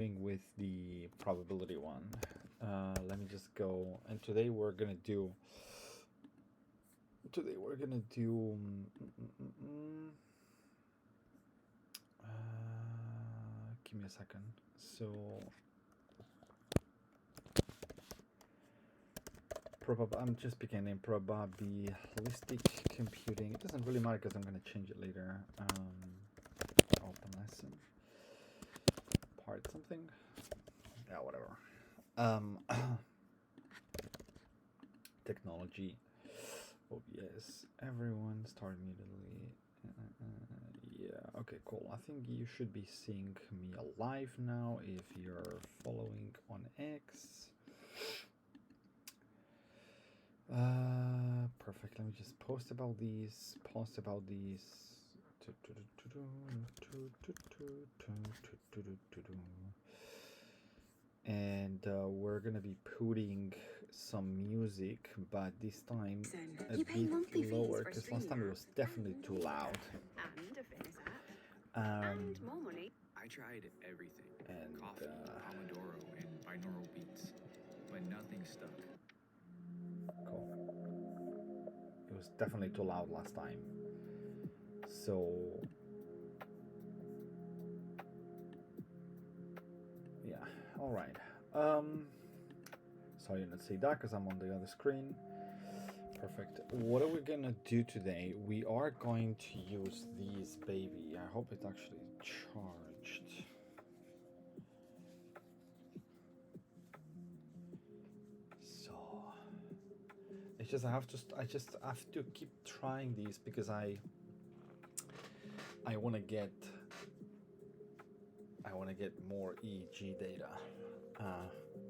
with the probability one. Let me just go, and today we're gonna do give me a second. So I'm just beginning probabilistic computing. It doesn't really matter because I'm gonna change it later. Open lesson part something. Yeah, whatever. Technology. Oh yes, everyone start immediately. Yeah, okay, cool. I think you should be seeing me live now if you're following on X. Perfect. Let me just post about these. And we're gonna be putting some music, but this time a bit lower because last time it was definitely too loud. And a fitness app. And more money. I tried everything. And Coffee, Pomodoro, and binaural beats, but nothing stuck. cool. It was definitely too loud last time. So yeah, all right. Sorry, not see that because I'm on the other screen. Perfect. What are we gonna do today? We are going to use these, baby. I hope it's actually charged. So it's just I just have to keep trying these because I want to get more EEG data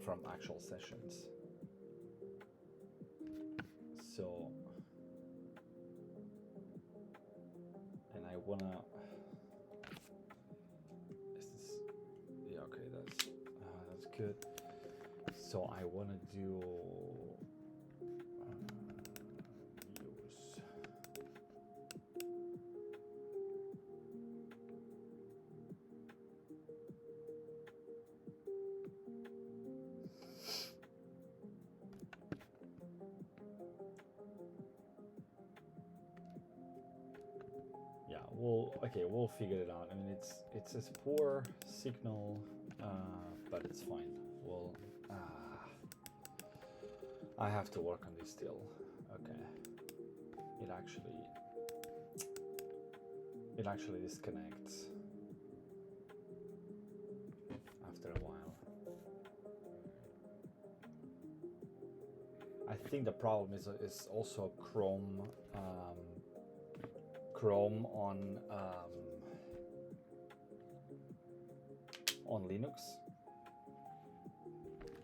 from actual sessions. So, and I wanna. Is this? Yeah, okay, that's good. So I wanna do use. Yeah, we'll figure it out. I mean, it's a poor signal, but it's fine. We'll. I have to work on this still. Okay. It actually disconnects after a while. I think the problem is also Chrome on Linux.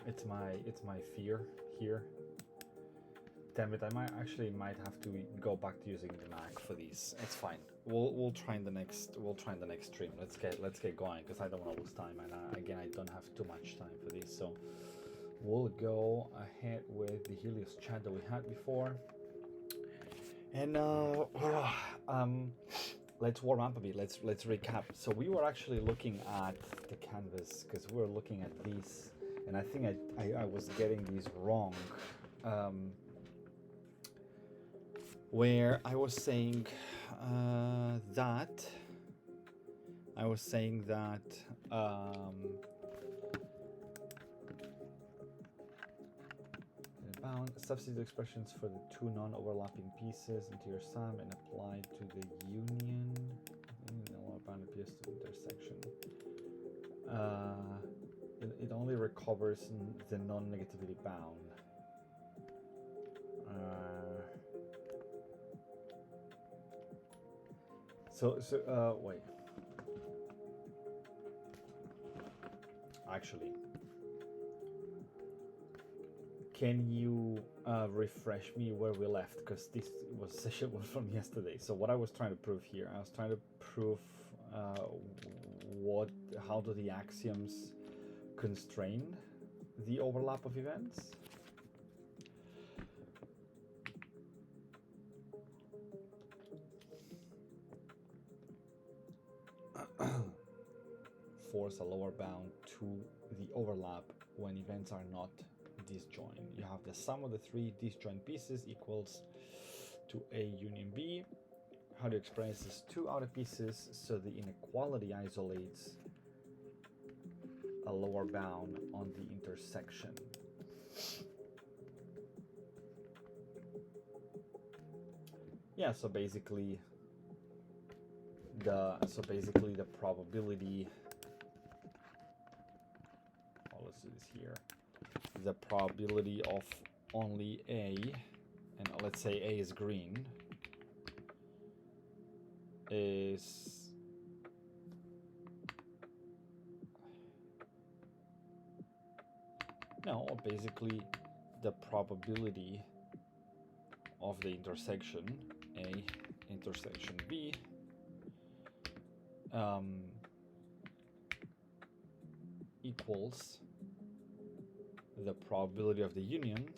It's my fear here. Damn it! I might have to go back to using the Mac for these. It's fine. We'll try in the next stream. Let's get going because I don't want to lose time, and again I don't have too much time for this. So we'll go ahead with the Helios chat that we had before, and let's warm up a bit. Let's recap. So we were actually looking at the canvas because we were looking at these, and I think I was getting these wrong. Where I was saying that bound substitute expressions for the two non-overlapping pieces into your sum and apply to the union. The lower bound appears to intersection. It only recovers the non-negativity bound. So wait. Actually, can you refresh me where we left? Because this was session one from yesterday. So what I was trying to prove here, I was trying to prove how do the axioms constrain the overlap of events? enforce a lower bound to the overlap when events are not disjoint. You have the sum of the three disjoint pieces equals to A union B. How to express these two outer pieces so the inequality isolates a lower bound on the intersection. Yeah, so basically the probability, let's do this here, the probability of only A, and let's say A is green, is basically the probability of the intersection A intersection B equals the probability of the union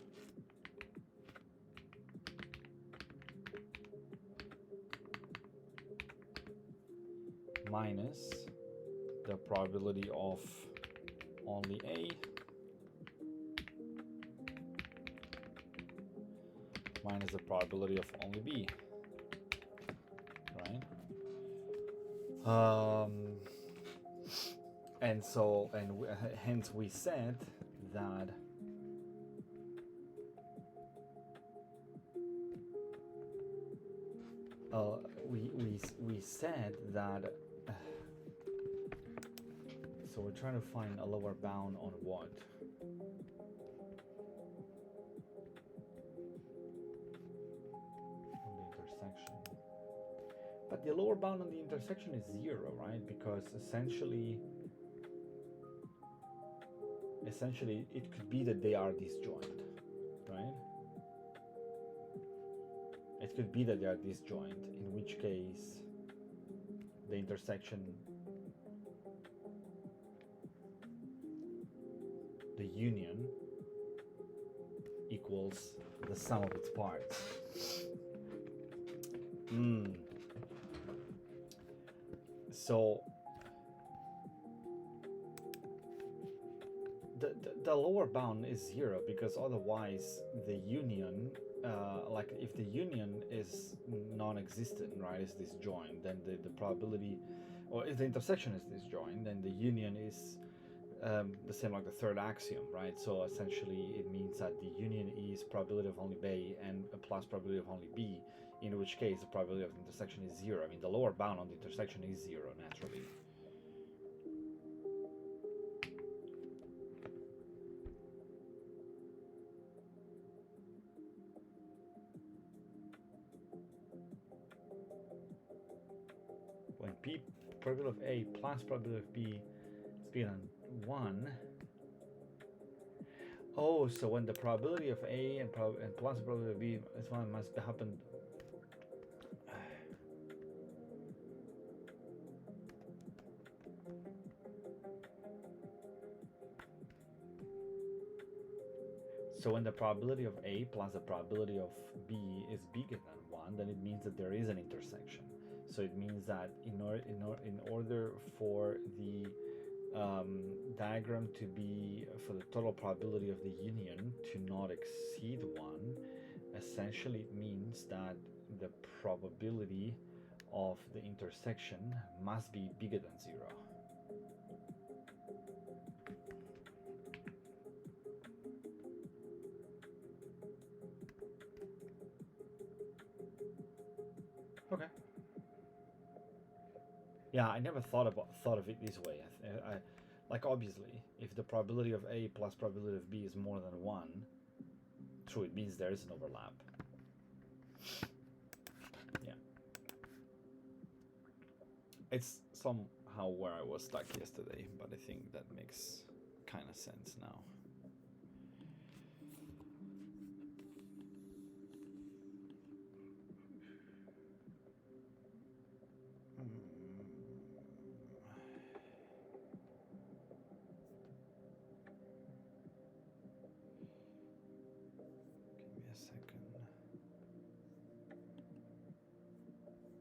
minus the probability of only A minus the probability of only B, right? And so, hence we said that we said that. So we're trying to find a lower bound on what? On the intersection. But the lower bound on the intersection is 0, right? Because essentially it could be that they are disjoint, right? It could be that they are disjoint, in which case the intersection, the union, equals the sum of its parts. So the lower bound is 0 because otherwise the union, like if the union is non-existent, right, is disjoint, then the probability, or if the intersection is disjoint, then the union is the same like the third axiom, right? So essentially it means that the union is probability of only B and a plus probability of only B, in which case the probability of the intersection is 0. I mean, the lower bound on the intersection is 0 naturally. When P probability of A plus probability of B is bigger than 1. Oh, so when the probability of A and plus probability of B is 1 must happen. So when the probability of A plus the probability of B is bigger than 1, then it means that there is an intersection. So it means that in order for the diagram to be, for the total probability of the union to not exceed 1, essentially it means that the probability of the intersection must be bigger than 0. Okay. Yeah, I never thought of it this way. I like, obviously, if the probability of A plus probability of B is more than 1, true, it means there is an overlap. Yeah. It's somehow where I was stuck yesterday, but I think that makes kind of sense now.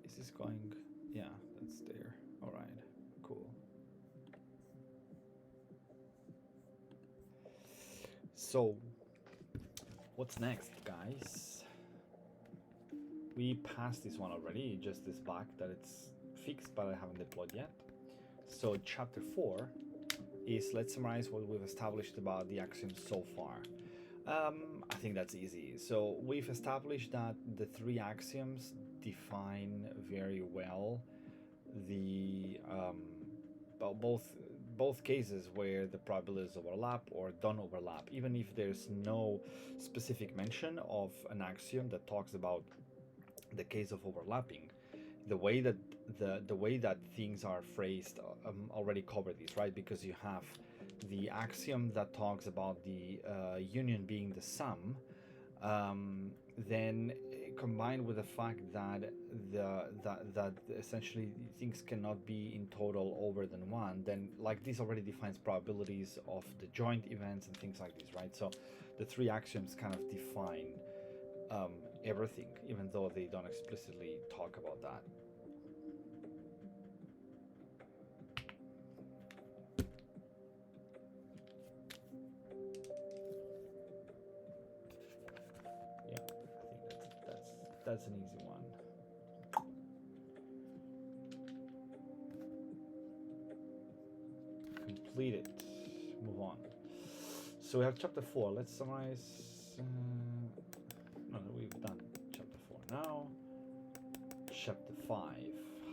Is this going? Yeah, that's there. All right, cool. So, what's next, guys? We passed this one already, just this bug that it's fixed, but I haven't deployed yet. So, chapter 4 is let's summarize what we've established about the axioms so far. I think that's easy. So, we've established that the three axioms define very well the both cases where the probabilities overlap or don't overlap, even if there's no specific mention of an axiom that talks about the case of overlapping. The way that the way that things are phrased already cover this, right? Because you have the axiom that talks about the union being the sum, then combined with the fact that that essentially things cannot be in total over than one, then like this already defines probabilities of the joint events and things like this, right? So the three axioms kind of define everything, even though they don't explicitly talk about that. Yeah, I think that's an easy one. Complete it. Move on. So we have chapter 4. Let's summarize. No, we've done chapter 4 now. Chapter 5.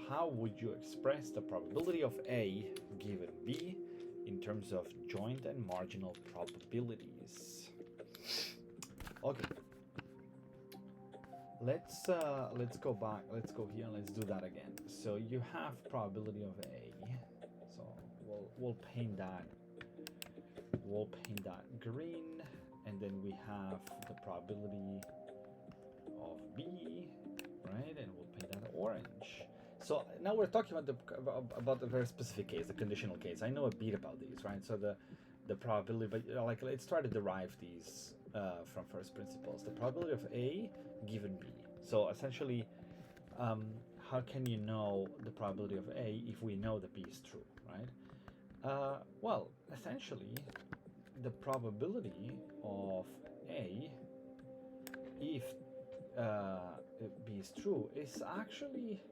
How would you express the probability of A given B in terms of joint and marginal probabilities? Okay. Let's go back. Let's go here. Let's do that again. So you have probability of A. So we'll paint that. We'll paint that green, and then we have the probability of B, right? And we'll paint that orange. So now we're talking about a very specific case, the conditional case. I know a bit about these, right? So the probability, but like let's try to derive these from first principles. The probability of A given B. So essentially, how can you know the probability of A if we know that B is true, right? Well, essentially, the probability of A, if B is true, is actually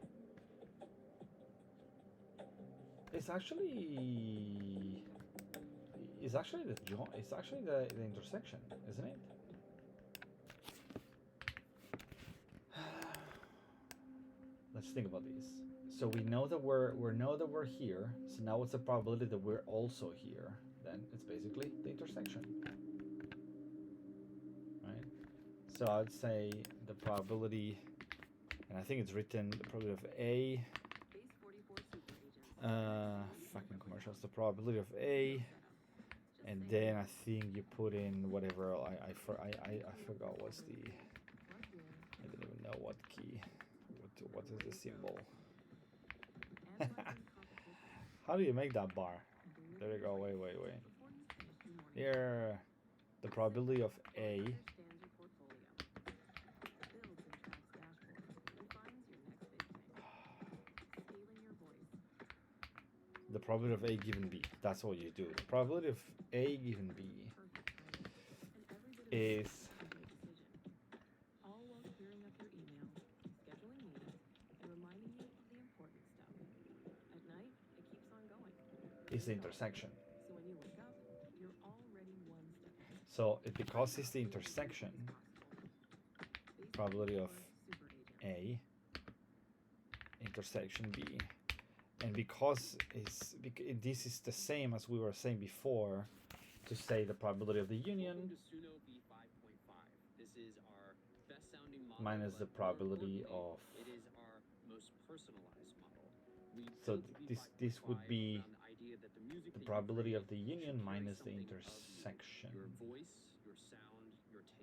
the intersection, isn't it? Let's think about this. So we know that we're here. So now what's the probability that we're also here? Then it's basically the intersection, right? So I'd say the probability, and I think it's written the probability of A. Fucking commercials. The probability of A, and then I think you put in whatever. I forgot what's the. I don't even know what key. What is the symbol? How do you make that bar? There you go. Wait. Here, the probability of A. The probability of A given B. That's what you do. The probability of A given B is the intersection. So because it's the intersection, probability of A intersection B, and because this is the same as we were saying before, to say the probability of the union minus the probability of. So this would be the probability of the union minus the intersection.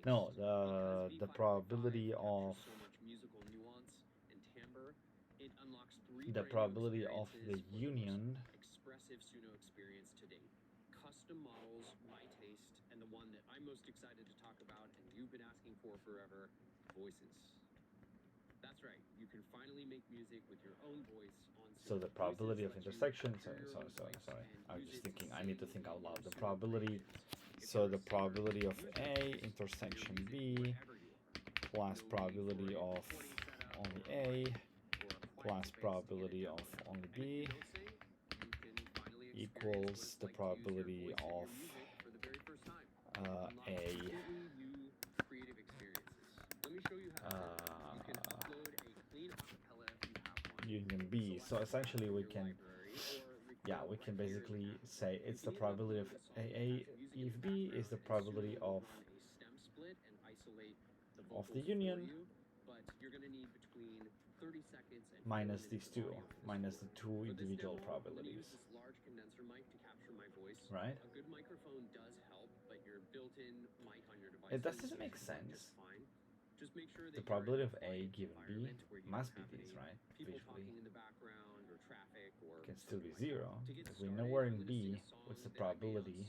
No, the probability of the probability of the union. Expressive Suno experience to date. Custom models, my taste, and the one that I'm most excited to talk about and you've been asking for forever, voices. That's right. You can finally make music with your own voice on Suno. So the probability of intersection. Sorry. I was just thinking. I need to think out loud. The probability So the probability of A intersection B plus probability of only A plus probability of only B equals the probability of A union B. So essentially we can, yeah, we can basically say it's the probability of A if B is the probability of the union minus these two, minus the two individual probabilities. Right? It doesn't make sense. The probability of A given B must be these, right? Visually. Can still be 0. If we know we're in B, what's the probability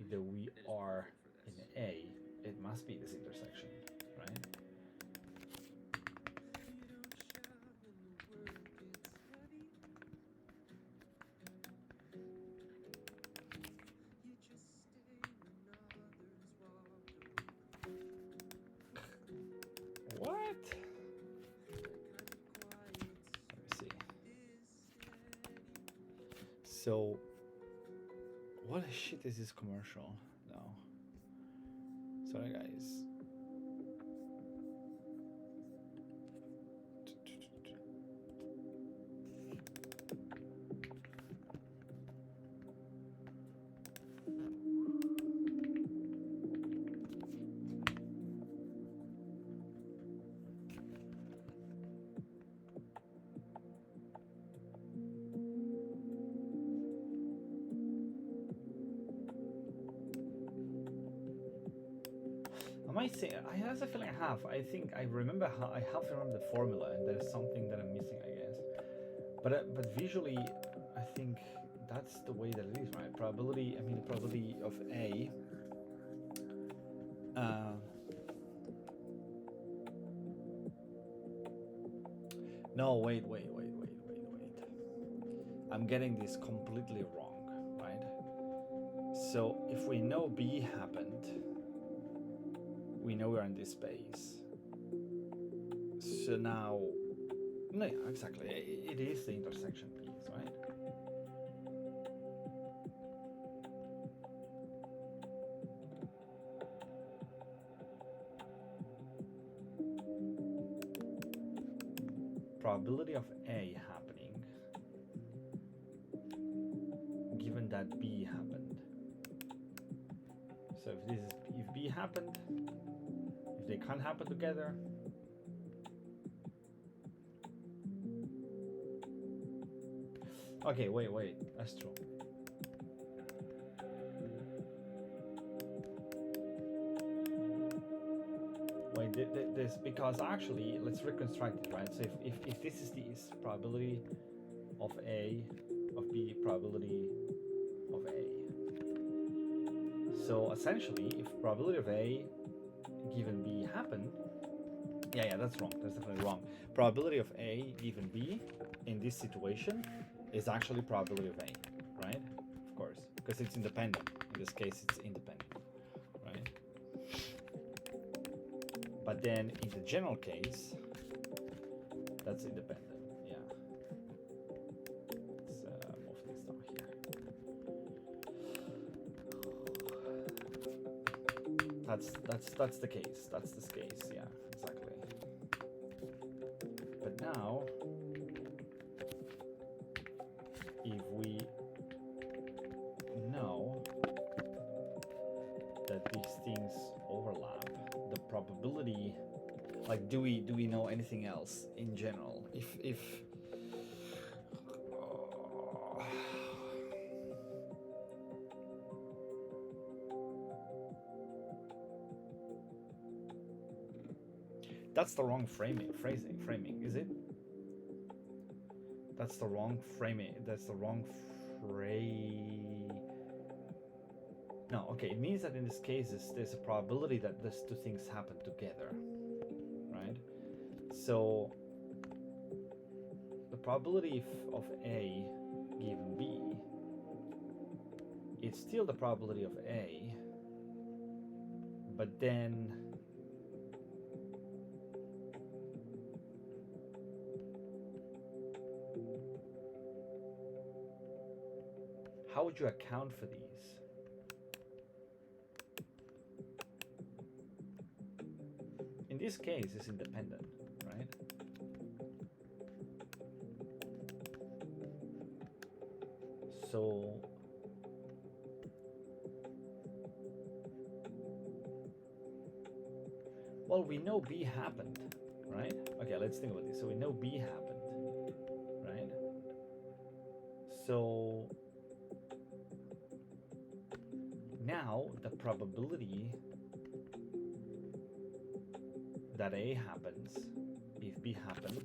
that we are in A? It must be this intersection, right? What? Let me see. So, what the shit is this commercial? No. Sorry, guys. I might say, I have a feeling I have. I think I remember how I have to remember the formula, and there's something that I'm missing, I guess. But visually, I think that's the way that it is, right? Probability. I mean, the probability of A. No, wait. I'm getting this completely wrong, right? So if we know B happened, we know we're in this space. So now, no, yeah, exactly. It is the intersection piece, right? Probability of A happening, given that B happened. So if B happened, if they can't happen together, okay, wait, that's true. Wait, this, because actually, let's reconstruct it, right? So if this is the probability of A, of B, probability of A. So essentially, if probability of A given B happened, yeah, that's wrong. That's definitely wrong. Probability of A given B in this situation is actually probability of A, right? Of course, because it's independent. In this case, it's independent, right? But then in the general case, that's independent. Yeah. Let's move this down here. That's the case. That's this case. Yeah, exactly. But now, if we know that these things overlap, the probability, like, do we know anything else in general? If that's the wrong framing, is it? That's the wrong framing. That's the wrong No, okay, it means that in this case, there's a probability that these two things happen together, right? So the probability of A given B it's still the probability of A, but then how would you account for these? In this case, it's independent, right? So well, we know B happened, right? Okay, let's think about this. So we know B happened, right? So now the probability that A happens, if B happened.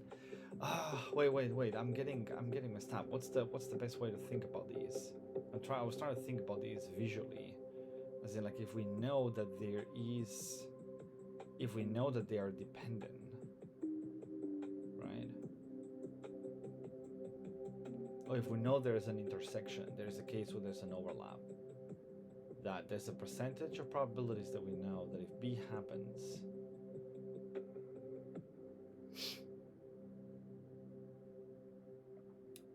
Wait. I'm getting messed up. What's the best way to think about these? I was trying to think about these visually. As in, like, if we know that they are dependent, right? Or if we know there is an intersection, there's a case where there's an overlap, that there's a percentage of probabilities that we know that if B happens,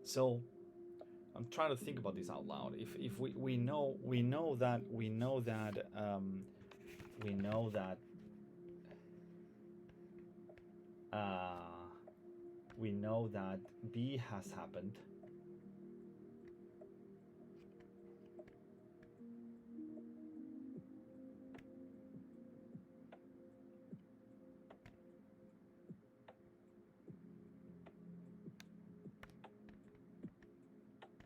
so I'm trying to think about this out loud. If we know that B has happened,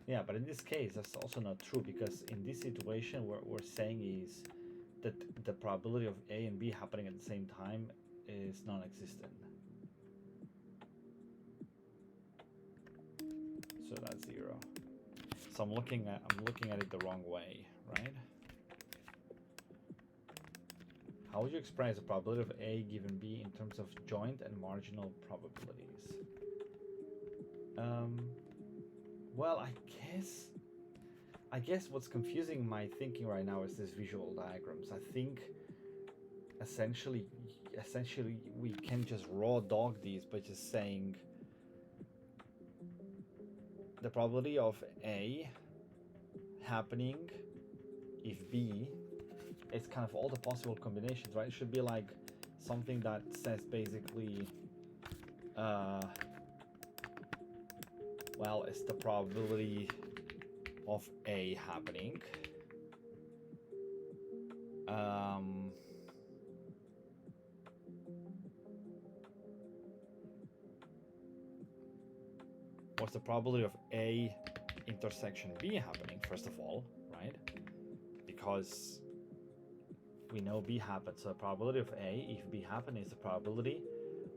yeah, but in this case that's also not true, because in this situation what we're saying is that the probability of A and B happening at the same time is non-existent. So that's 0. So I'm looking at it the wrong way, right? How would you express the probability of A given B in terms of joint and marginal probabilities? Well, I guess what's confusing my thinking right now is this visual diagrams. I think essentially we can just raw dog these by just saying the probability of A happening if B, it's kind of all the possible combinations, right? It should be like something that says basically well, it's the probability of A happening what's the probability of A intersection B happening, first of all, right? Because we know B happened, so the probability of A, if B happened, is the probability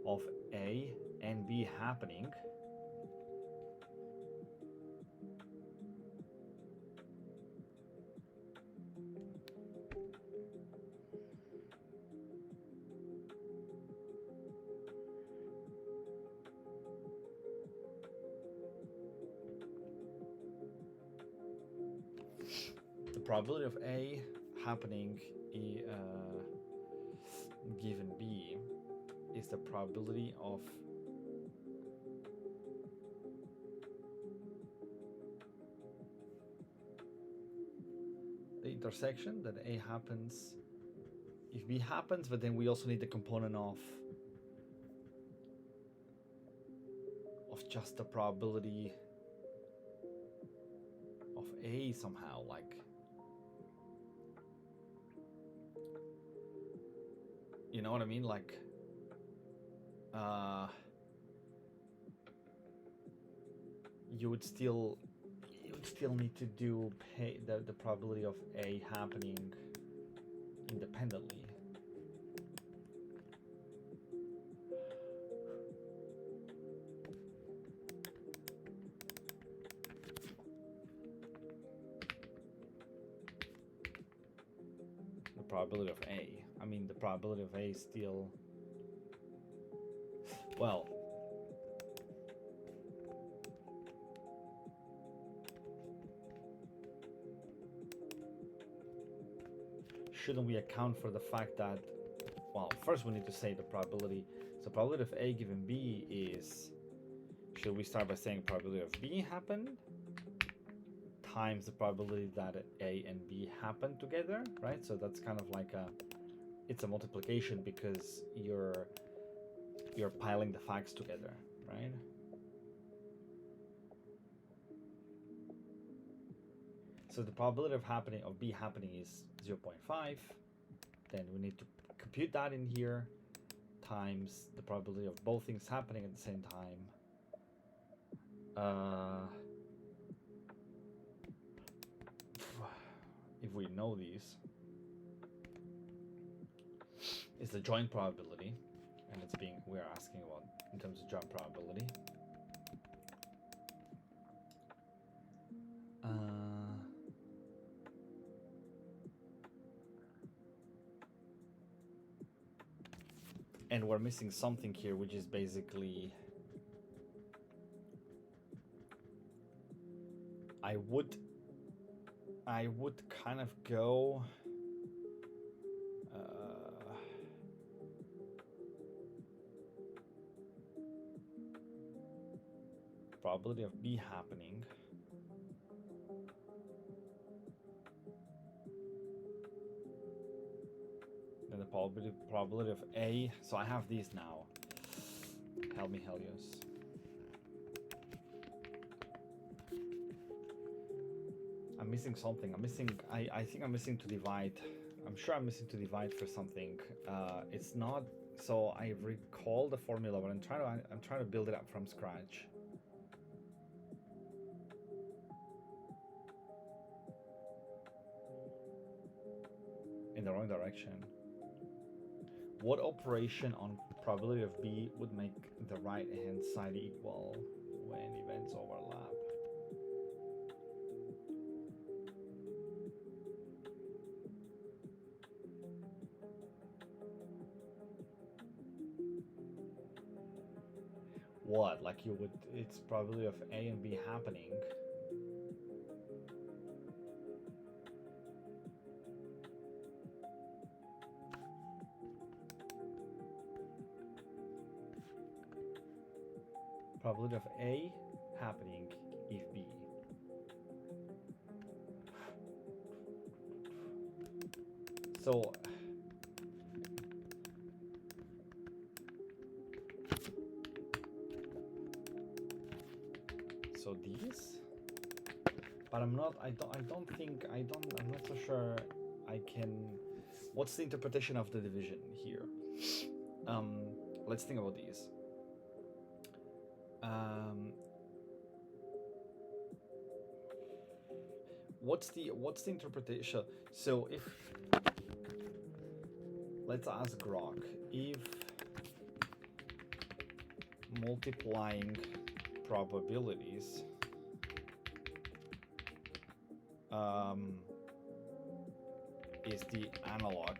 of A and B happening probability of A happening given B is the probability of the intersection that A happens if B happens, but then we also need the component of just the probability of A somehow, like, you know what I mean? Like, you would still need to do the probability of A happening independently. The probability of A. I mean, the probability of A still, well, shouldn't we account for the fact that, well, first we need to say the probability. So probability of A given B is, should we start by saying probability of B happened times the probability that A and B happen together, right? So that's kind of like it's a multiplication because you're piling the facts together, right? So the probability of B happening is 0.5. Then we need to compute that in here times the probability of both things happening at the same time. If we know these, is the joint probability, and we're asking about in terms of joint probability. And we're missing something here, which is basically, I would kind of go probability of B happening and the probability of A. So I have these now. Help me, Helios. I'm missing something. I think I'm missing to divide. I'm sure I'm missing to divide for something. It's not. So I recall the formula, but I'm trying to build it up from scratch. In the wrong direction. What operation on probability of B would make the right-hand side equal when events overlap? What? Like you would, it's probability of A and B happening. Probability of A happening if B. So these, but I'm not so sure I can. What's the interpretation of the division here? Let's think about these. What's the interpretation? So if, let's ask Grok, if multiplying probabilities is the analog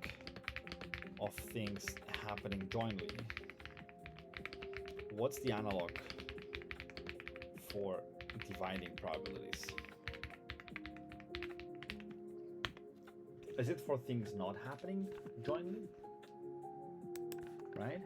of things happening jointly, what's the analog for dividing probabilities? Is it for things not happening jointly? Right?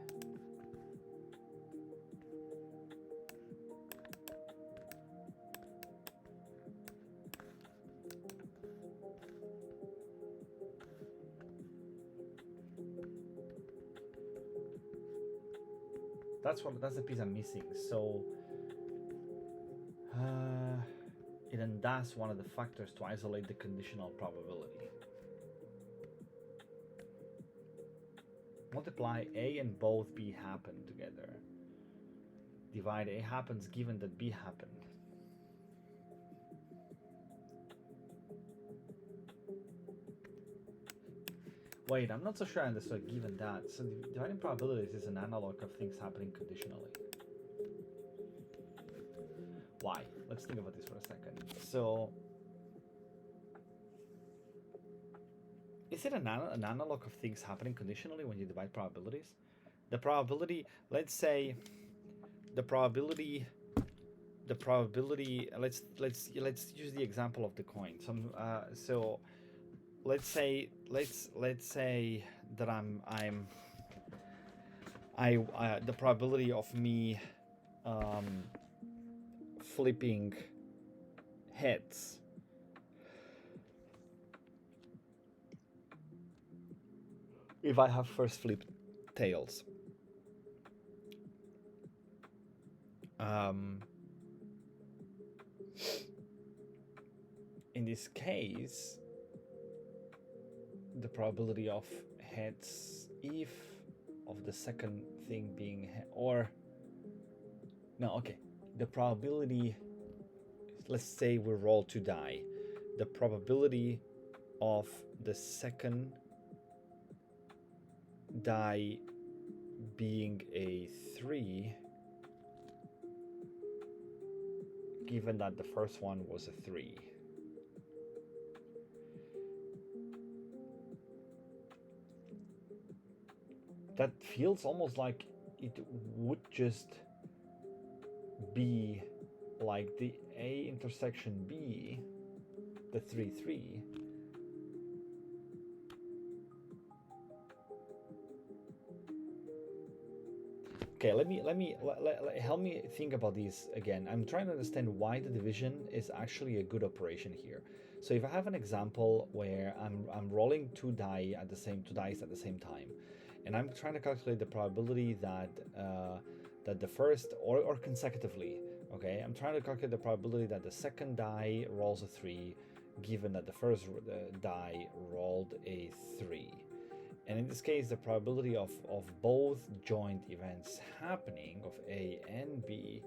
That's the piece I'm missing. So it undoes one of the factors to isolate the conditional probability. Multiply A and both B happen together. Divide A happens given that B happened. Wait, I'm not so sure I understood given that. So dividing probabilities is an analog of things happening conditionally. Why? Let's think about this for a second. So, is it an analog of things happening conditionally when you divide probabilities? The probability, let's say, the probability. Let's use the example of the coin. So let's say that the probability of me flipping heads if I have first flipped tails. In this case, the probability of heads, if of the second thing being or no, okay, the probability, let's say we roll to die, the probability of the second die being a 3, given that the first one was a 3. That feels almost like it would just be like the A intersection B, the 3, 3. Okay, help me think about these again. I'm trying to understand why the division is actually a good operation here. So if I have an example where I'm rolling two dice at the same time, and I'm trying to calculate the probability that that the first or consecutively, okay, I'm trying to calculate the probability that the second die rolls a 3, given that the first die rolled a 3. And in this case, the probability of both joint events happening, of A and B,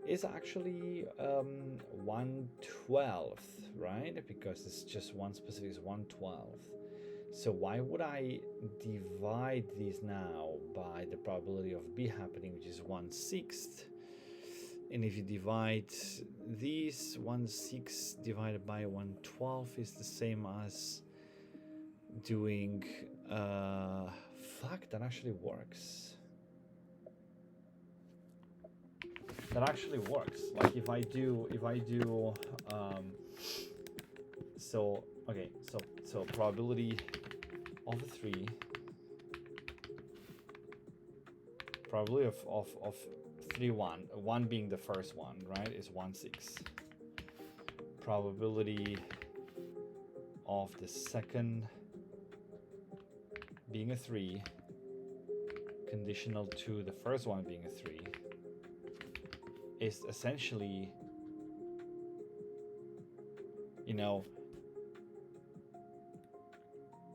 is actually 1/12, right? Because it's just one specific, is 1/12. So why would I divide these now by the probability of B happening, which is 1/6? And if you divide these, 1/6 divided by 1/12 is the same as doing fuck, that actually works. Like if I do so okay, so probability of the 3, probability of 3 1 being the first one, right, is 1/6. Probability of the second being a 3, conditional to the first one being a 3, is essentially, you know,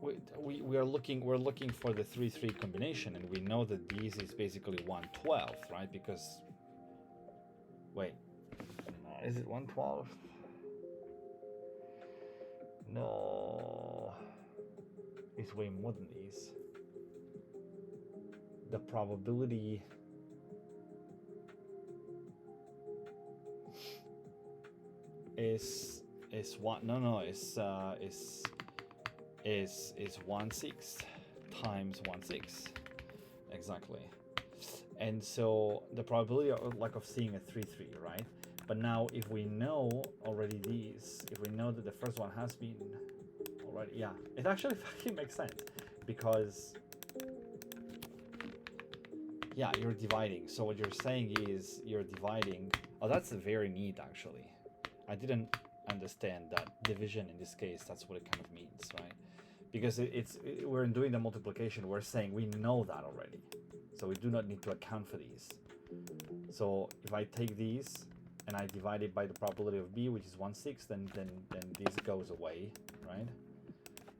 we're looking for the 3-3 combination, and we know that this is basically 1/12, right? Because wait, is it 1/12? No, it's way more than these. The probability is what? No, is 1/6 times 1/6 exactly. And so the probability of seeing a 3-3, right? But now if we know already these, if we know that the first one has been already, yeah, it actually fucking makes sense, because yeah, you're dividing. So what you're saying is you're dividing. Oh, that's very neat, actually. I didn't understand that division in this case. That's what it kind of means, right? Because we're doing the multiplication. We're saying we know that already, so we do not need to account for these. So if I take these and I divide it by the probability of B, which is 1/6, then this goes away, right?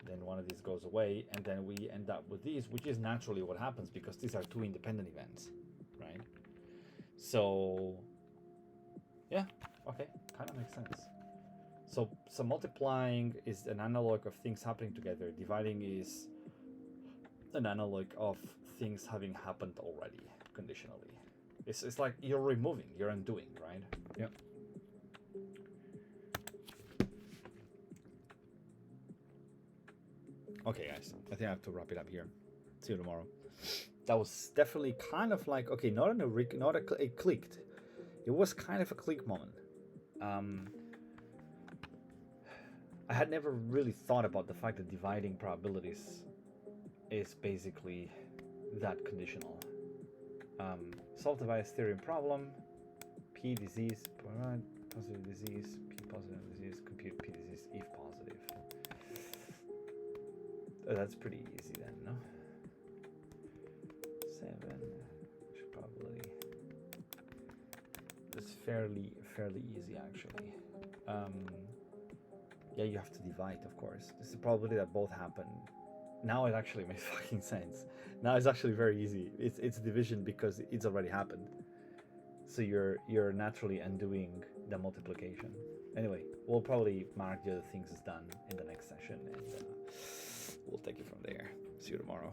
Then one of these goes away, and then we end up with these, which is naturally what happens because these are two independent events, right? So yeah, okay, kind of makes sense. So multiplying is an analog of things happening together. Dividing is an analog of things having happened already, conditionally. It's like you're removing, you're undoing, right? Yep. Okay, guys, I think I have to wrap it up here. See you tomorrow. That was definitely kind of like, okay, it clicked. It was kind of a click moment. I had never really thought about the fact that dividing probabilities is basically that conditional. Solve the bias theorem problem. P disease, positive disease, P positive disease, compute P disease if positive. That's pretty easy then, no? 7 probability. It's fairly easy actually. Yeah, you have to divide, of course. This is the probability that both happen. Now it actually makes fucking sense. Now it's actually very easy. It's division because it's already happened. So you're naturally undoing the multiplication. Anyway, we'll probably mark the other things as done in the next session, and we'll take it from there. See you tomorrow.